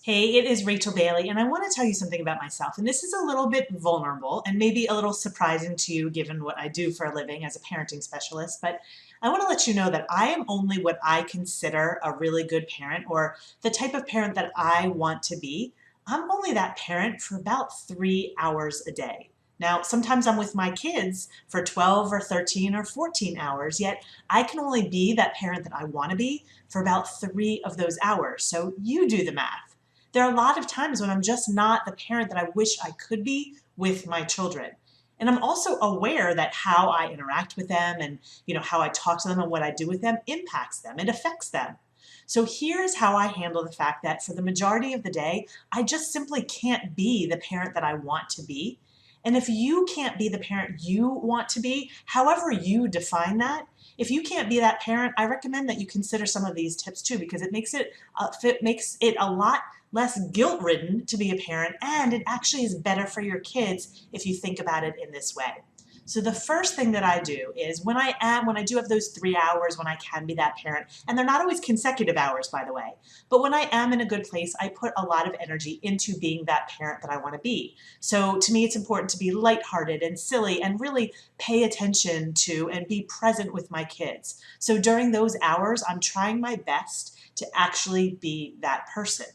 Hey, it is Rachel Bailey, and I want to tell you something about myself. And this is a little bit vulnerable and maybe a little surprising to you given what I do for a living as a parenting specialist. But I want to let you know that I am only what I consider a really good parent, or the type of parent that I want to be. I'm only that parent for about 3 hours a day. Now, sometimes I'm with my kids for 12 or 13 or 14 hours, yet I can only be that parent that I want to be for about 3 of those hours. So you do the math. There are a lot of times when I'm just not the parent that I wish I could be with my children. And I'm also aware that how I interact with them and how I talk to them and what I do with them impacts them. It affects them. So here's how I handle the fact that for the majority of the day, I just simply can't be the parent that I want to be. And if you can't be the parent you want to be, however you define that, if you can't be that parent, I recommend that you consider some of these tips too, because it makes it a lot less guilt-ridden to be a parent, and it actually is better for your kids if you think about it in this way. So the first thing that I do is when I do have those 3 hours when I can be that parent, and they're not always consecutive hours, by the way, but when I am in a good place, I put a lot of energy into being that parent that I want to be. So to me, it's important to be lighthearted and silly and really pay attention to and be present with my kids. So during those hours, I'm trying my best to actually be that person.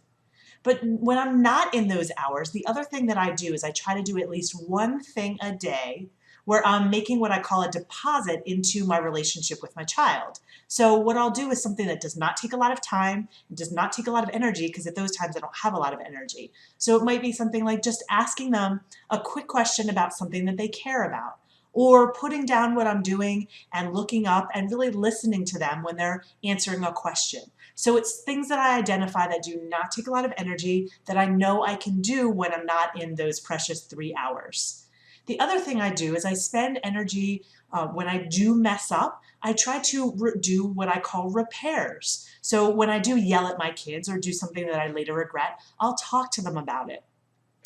But when I'm not in those hours, the other thing that I do is I try to do at least one thing a day where I'm making what I call a deposit into my relationship with my child. So what I'll do is something that does not take a lot of time, it does not take a lot of energy, because at those times I don't have a lot of energy. So it might be something like just asking them a quick question about something that they care about, or putting down what I'm doing and looking up and really listening to them when they're answering a question. So it's things that I identify that do not take a lot of energy that I know I can do when I'm not in those precious 3 hours. The other thing I do is I spend energy when I do mess up. I try to do what I call repairs. So when I do yell at my kids or do something that I later regret, I'll talk to them about it.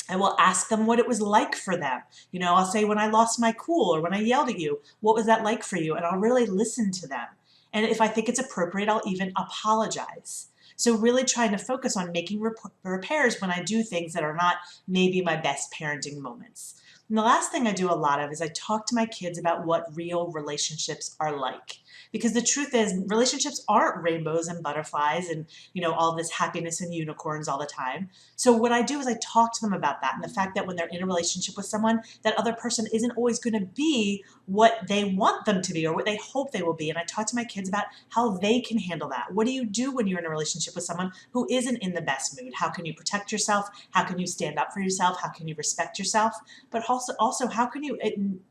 I will ask them what it was like for them. I'll say, when I lost my cool or when I yelled at you, what was that like for you? And I'll really listen to them. And if I think it's appropriate, I'll even apologize. So really trying to focus on making repairs when I do things that are not maybe my best parenting moments. And the last thing I do a lot of is I talk to my kids about what real relationships are like. Because the truth is, relationships aren't rainbows and butterflies and, all this happiness and unicorns all the time. So what I do is I talk to them about that and the fact that when they're in a relationship with someone, that other person isn't always going to be what they want them to be or what they hope they will be. And I talk to my kids about how they can handle that. What do you do when you're in a relationship with someone who isn't in the best mood? How can you protect yourself? How can you stand up for yourself? How can you respect yourself? But also how can you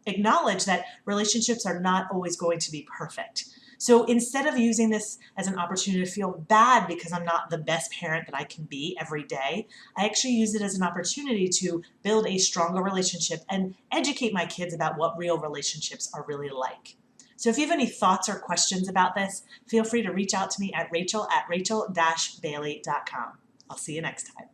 acknowledge that relationships are not always going to be perfect? So instead of using this as an opportunity to feel bad because I'm not the best parent that I can be every day, I actually use it as an opportunity to build a stronger relationship and educate my kids about what real relationships are really like. So if you have any thoughts or questions about this, feel free to reach out to me at rachel@rachel-bailey.com. I'll see you next time.